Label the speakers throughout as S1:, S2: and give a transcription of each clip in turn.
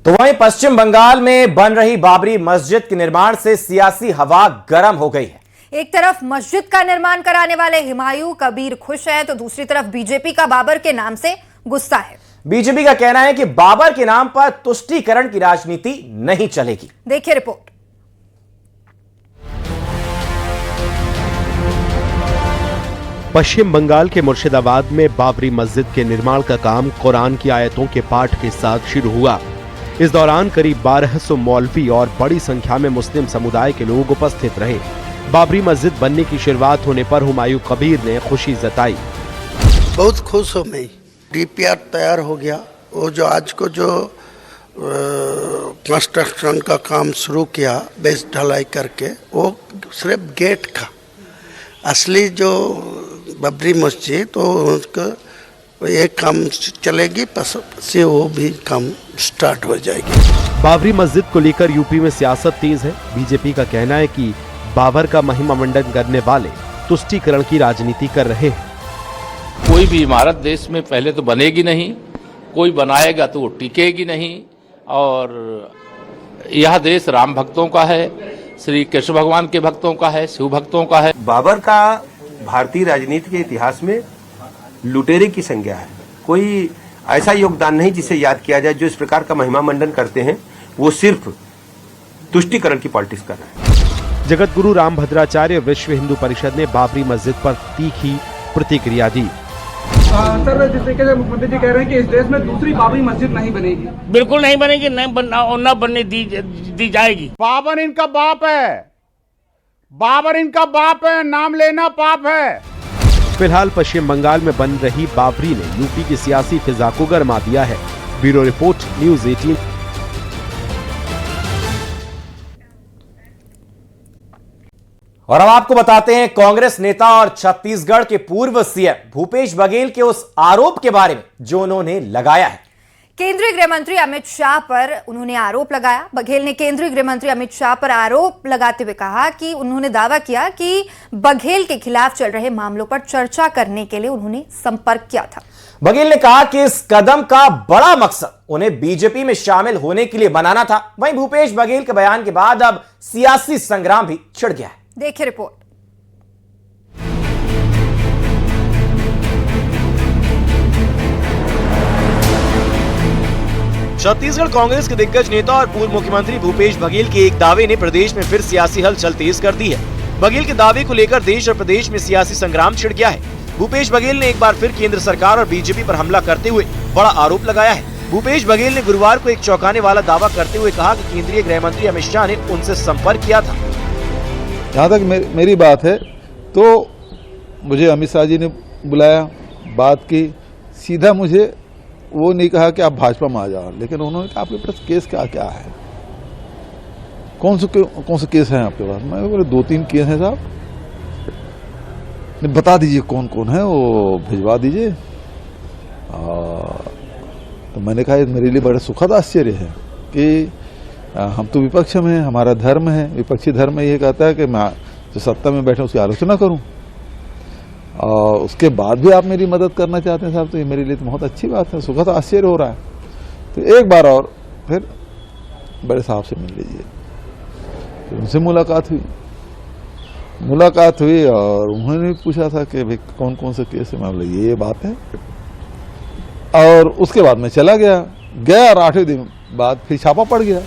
S1: तो वहीं पश्चिम बंगाल में बन रही बाबरी मस्जिद के निर्माण से सियासी हवा गर्म हो गई है।
S2: एक तरफ मस्जिद का निर्माण कराने वाले हुमायूं कबीर खुश है तो दूसरी तरफ बीजेपी का बाबर के नाम से गुस्सा है।
S1: बीजेपी का कहना है कि बाबर के नाम पर तुष्टीकरण की राजनीति नहीं चलेगी।
S2: देखिए रिपोर्ट।
S3: पश्चिम बंगाल के मुर्शिदाबाद में बाबरी मस्जिद के निर्माण का काम कुरान की आयतों के पाठ के साथ शुरू हुआ। इस दौरान करीब 1200 मौलवी और बड़ी संख्या में मुस्लिम समुदाय के लोग उपस्थित रहे। बाबरी मस्जिद बनने की शुरुआत होने पर हुमायूं कबीर ने खुशी जताई।
S4: बहुत खुश हूँ मैं। डीपीआर तैयार हो गया। वो जो आज को जो कंस्ट्रक्शन का काम शुरू किया बेस ढलाई करके, वो सिर्फ गेट का, असली जो बाबरी मस्जिद तो उसका ये काम चलेगी, से वो भी काम स्टार्ट हो जाएगी।
S3: बाबरी मस्जिद को लेकर यूपी में सियासत तेज है। बीजेपी का कहना है कि बाबर का महिमा मंडन करने वाले तुष्टीकरण की राजनीति कर रहे हैं।
S5: कोई भी इमारत देश में पहले तो बनेगी नहीं, कोई बनाएगा तो वो टिकेगी नहीं। और यह देश राम भक्तों का है, श्री कृष्ण भगवान के भक्तों का है, शिव भक्तों का है।
S6: बाबर का भारतीय राजनीति के इतिहास में लुटेरे की संज्ञा है। कोई ऐसा योगदान नहीं जिसे याद किया जाए। जो इस प्रकार का महिमा मंडन करते हैं वो सिर्फ तुष्टीकरण की पॉलिटिक्स कर रहे हैं।
S3: जगत गुरु रामभद्राचार्य विश्व हिंदू परिषद ने बाबरी मस्जिद पर तीखी प्रतिक्रिया दी।
S7: सर, जिस तरीके से मुख्यमंत्री जी कह रहे हैं कि इस देश में दूसरी बाबरी मस्जिद नहीं बनेगी। बिल्कुल नहीं बनेगी, न बनने दी जाएगी।
S8: बाबर इनका बाप है, बाबर इनका बाप है, नाम लेना पाप है।
S3: फिलहाल पश्चिम बंगाल में बन रही बाबरी ने यूपी की सियासी फिजा को गरमा दिया है। Bureau report, news 18।
S1: और अब आपको बताते हैं कांग्रेस नेता और छत्तीसगढ़ के पूर्व सीएम भूपेश बघेल के उस आरोप के बारे में जो उन्होंने लगाया है।
S2: केंद्रीय गृह मंत्री अमित शाह पर उन्होंने आरोप लगाया। बघेल ने केंद्रीय गृह मंत्री अमित शाह पर आरोप लगाते हुए कहा कि उन्होंने दावा किया कि बघेल के खिलाफ चल रहे मामलों पर चर्चा करने के लिए उन्होंने संपर्क किया था।
S1: बघेल ने कहा कि इस कदम का बड़ा मकसद उन्हें बीजेपी में शामिल होने के लिए बनाना था। वहीं भूपेश बघेल के बयान के बाद अब सियासी संग्राम भी छिड़ गया है।
S2: देखिए रिपोर्ट।
S1: छत्तीसगढ़ कांग्रेस के दिग्गज नेता और पूर्व मुख्यमंत्री भूपेश बघेल के एक दावे ने प्रदेश में फिर सियासी हलचल तेज कर दी है। बघेल के दावे को लेकर देश और प्रदेश में सियासी संग्राम छिड़ गया है। भूपेश बघेल ने एक बार फिर केंद्र सरकार और बीजेपी पर हमला करते हुए बड़ा आरोप लगाया है। भूपेश बघेल ने गुरुवार को एक चौंकाने वाला दावा करते हुए कहा कि केंद्रीय गृह मंत्री अमित शाह ने उनसे संपर्क किया था।
S9: जहाँ तक मेरी बात है तो मुझे अमित शाह जी ने बुलाया, बात की, सीधा मुझे वो नहीं कहा कि आप भाजपा में आ जाओ, लेकिन उन्होंने कहा आपके पास केस क्या क्या है, कौन से केस हैं आपके पास। मैं बोले 2-3 केस हैं साहब, बता दीजिए कौन कौन है, वो भिजवा दीजिए। तो मैंने कहा मेरे लिए बड़ा सुखद आश्चर्य है कि हम तो विपक्ष में हैं, हमारा धर्म है, विपक्षी धर्म ये कहता है कि मैं जो सत्ता में बैठे उसकी आलोचना करूं, और उसके बाद भी आप मेरी मदद करना चाहते हैं साहब, तो ये मेरे लिए तो बहुत अच्छी बात है, सुखद आश्चर्य हो रहा है। तो एक बार और फिर बड़े साहब से मिल लीजिए। फिर उनसे मुलाकात हुई और उन्होंने पूछा था कि भाई कौन कौन से केस है। मैं बोला ये बात है, और उसके बाद मैं चला गया और 8वें दिन बाद फिर छापा पड़ गया।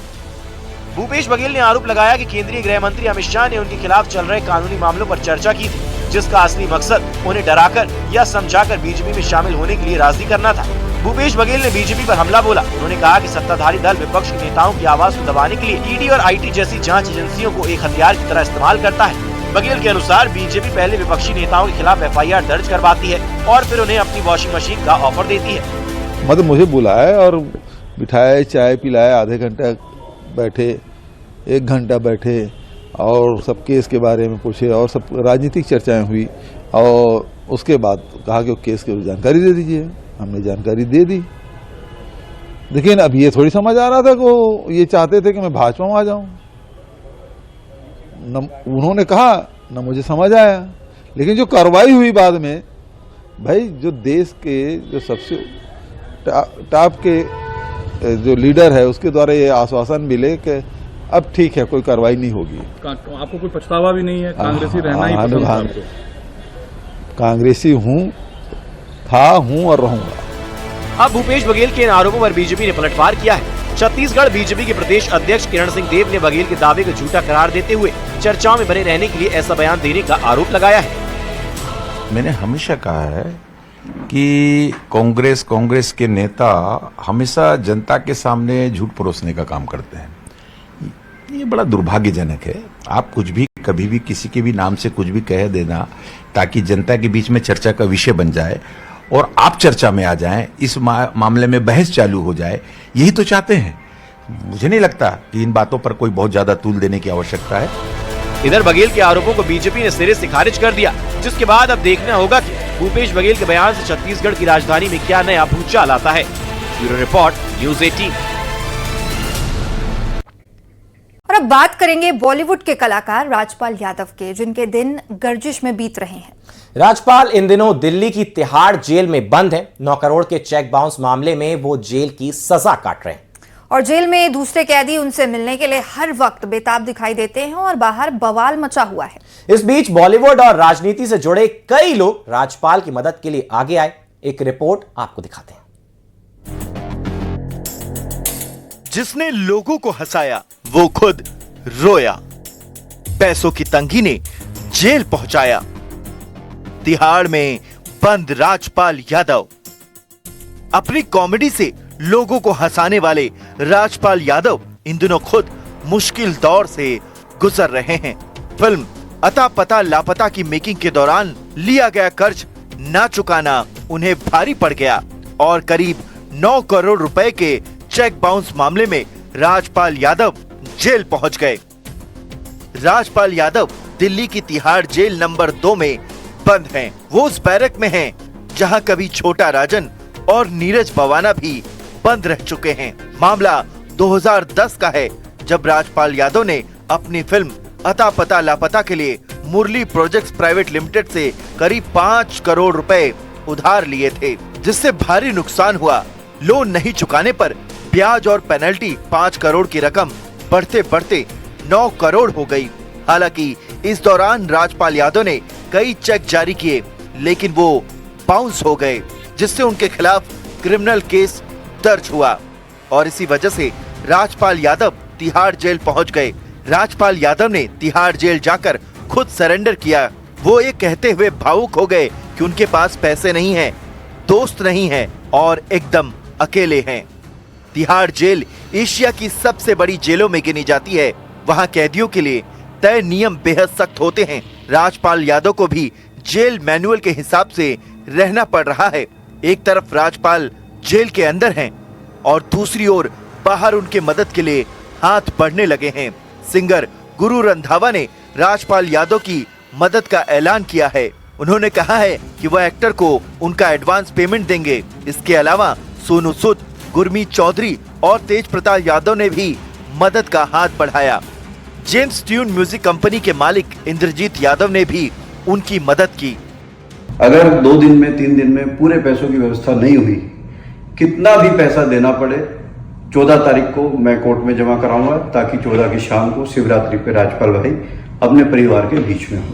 S1: भूपेश बघेल ने आरोप लगाया कि केंद्रीय गृह मंत्री अमित शाह ने उनके खिलाफ चल रहे कानूनी मामलों पर चर्चा की थी, जिसका असली मकसद उन्हें डराकर या समझाकर बीजेपी में शामिल होने के लिए राजी करना था। भूपेश बघेल ने बीजेपी पर हमला बोला। उन्होंने कहा कि सत्ताधारी दल विपक्ष के नेताओं की आवाज को दबाने के लिए ईडी और आईटी जैसी जांच एजेंसियों को एक हथियार की तरह इस्तेमाल करता है। बघेल के अनुसार बीजेपी पहले विपक्षी नेताओं के खिलाफ FIR दर्ज करवाती है और फिर उन्हें अपनी वॉशिंग मशीन का ऑफर देती है।
S9: मतलब मुझे बुलाया और बिठाया, चाय पिलाया, आधे घंटा बैठे, 1 घंटा बैठे और सब केस के बारे में पूछे और सब राजनीतिक चर्चाएं हुई, और उसके बाद कहा कि केस की जानकारी दे दीजिए। हमने जानकारी दे दी, लेकिन अब ये थोड़ी समझ आ रहा था कि ये चाहते थे कि मैं भाजपा में आ जाऊं। न उन्होंने कहा न मुझे समझ आया, लेकिन जो कार्रवाई हुई बाद में, भाई जो देश के जो सबसे टॉप के जो लीडर है उसके द्वारा ये आश्वासन मिले कि अब ठीक है, कोई कार्रवाई नहीं होगी।
S10: आपको कोई पछतावा भी नहीं है? कांग्रेसी रहना ही पसंद है आपको?
S9: कांग्रेसी हूँ और रहूंगा।
S1: अब भूपेश बघेल के इन आरोपों पर बीजेपी ने पलटवार किया है। छत्तीसगढ़ बीजेपी के प्रदेश अध्यक्ष किरण सिंह देव ने बघेल के दावे को झूठा करार देते हुए चर्चाओं में बने रहने के लिए ऐसा बयान देने का आरोप लगाया है।
S11: मैंने हमेशा कहा है कि कांग्रेस के नेता हमेशा जनता के सामने झूठ परोसने का काम करते हैं। ये बड़ा दुर्भाग्यजनक है। आप कुछ भी कभी भी किसी के भी नाम से कुछ भी कह देना ताकि जनता के बीच में चर्चा का विषय बन जाए और आप चर्चा में आ जाएं, इस मामले में बहस चालू हो जाए, यही तो चाहते हैं। मुझे नहीं लगता कि इन बातों पर कोई बहुत ज्यादा तूल देने की आवश्यकता है।
S1: इधर बघेल के आरोपों को बीजेपी ने सिरे से खारिज कर दिया, जिसके बाद अब देखना होगा कि भूपेश बघेल के बयान से छत्तीसगढ़ की राजधानी में क्या नया भूचाल आता है। Bureau report, news 18।
S2: और अब बात करेंगे बॉलीवुड के कलाकार राजपाल यादव के, जिनके दिन गर्जिश में बीत रहे हैं।
S12: राजपाल इन दिनों दिल्ली की तिहाड़ जेल में बंद है। 9 करोड़ के चेक बाउंस मामले में वो जेल की सजा काट रहे हैं
S2: और जेल में दूसरे कैदी उनसे मिलने के लिए हर वक्त बेताब दिखाई देते हैं और बाहर बवाल मचा हुआ है।
S12: इस बीच बॉलीवुड और राजनीति से जुड़े कई लोग राजपाल की मदद के लिए आगे आए। एक रिपोर्ट आपको दिखाते हैं।
S13: जिसने लोगों को हंसाया वो खुद रोया। पैसों की तंगी ने जेल पहुंचाया। तिहाड़ में बंद राजपाल यादव। अपनी कॉमेडी से लोगों को हंसाने वाले राजपाल यादव इन दिनों खुद मुश्किल दौर से गुजर रहे हैं। फिल्म अता पता लापता की मेकिंग के दौरान लिया गया कर्ज ना चुकाना उन्हें भारी पड़ गया और करीब 9 करोड़ रुपए के चेक बाउंस मामले में राजपाल यादव जेल पहुंच गए। राजपाल यादव दिल्ली की तिहाड़ जेल नंबर 2 में बंद हैं। वो उस बैरक में हैं जहां कभी छोटा राजन और नीरज बवाना भी बंद रह चुके हैं। मामला 2010 का है, जब राजपाल यादव ने अपनी फिल्म अता पता लापता के लिए मुरली प्रोजेक्ट्स प्राइवेट लिमिटेड से करीब 5 करोड़ रुपए उधार लिए थे, जिससे भारी नुकसान हुआ। लोन नहीं चुकाने पर ब्याज और पेनल्टी 5 करोड़ की रकम बढ़ते बढ़ते 9 करोड़ हो गई। हालांकि इस दौरान राजपाल यादव ने कई चेक जारी किए, लेकिन वो बाउंस हो गए, जिससे उनके खिलाफ क्रिमिनल केस दर्ज हुआ और इसी वजह से राजपाल यादव तिहाड़ जेल पहुंच गए। राजपाल यादव ने तिहाड़ जेल जाकर खुद सरेंडर किया। वो ये कहते हुए भावुक हो गए कि उनके पास पैसे नहीं हैं, दोस्त नहीं हैं और एकदम अकेले हैं। तिहाड़ जेल एशिया की सबसे बड़ी जेलों में गिनी जाती है। वहां कैदियों के लिए तय नियम बेहद सख्त होते हैं। राजपाल यादव को भी जेल मैनुअल के हिसाब से रहना पड़ रहा है। एक तरफ राजपाल जेल के अंदर हैं और दूसरी ओर बाहर उनके मदद के लिए हाथ बढ़ने लगे हैं। सिंगर गुरु रंधावा ने राजपाल यादव की मदद का ऐलान किया है। उन्होंने कहा है कि वह एक्टर को उनका एडवांस पेमेंट देंगे। इसके अलावा सोनू सूद, गुरमीत चौधरी और तेज प्रताप यादव ने भी मदद का हाथ बढ़ाया। जेम्स ट्यून म्यूजिक कंपनी के मालिक इंद्रजीत यादव ने भी उनकी मदद की।
S14: अगर 2 दिन में 3 दिन में पूरे पैसों की व्यवस्था नहीं हुई, कितना भी पैसा देना पड़े, 14 तारीख को मैं कोर्ट में जमा कराऊंगा ताकि 14 की शाम को शिवरात्रि पे राजपाल भाई अपने परिवार के बीच में हो।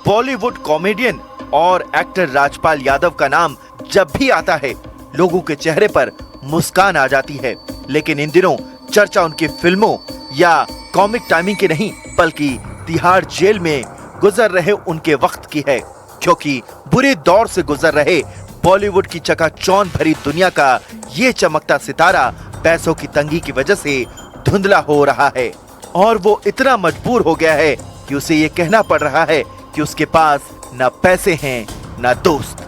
S13: बॉलीवुड कॉमेडियन और एक्टर राजपाल यादव का नाम जब भी आता है, लोगों के चेहरे पर मुस्कान आ जाती है। लेकिन इन दिनों चर्चा उनकी फिल्मों या कॉमिक टाइमिंग की नहीं, बल्कि तिहाड़ जेल में गुजर रहे उनके वक्त की है, क्योंकि बुरे दौर से गुजर रहे बॉलीवुड की चकाचौंध भरी दुनिया का ये चमकता सितारा पैसों की तंगी की वजह से धुंधला हो रहा है और वो इतना मजबूर हो गया है कि उसे ये कहना पड़ रहा है कि उसके पास न पैसे हैं न दोस्त।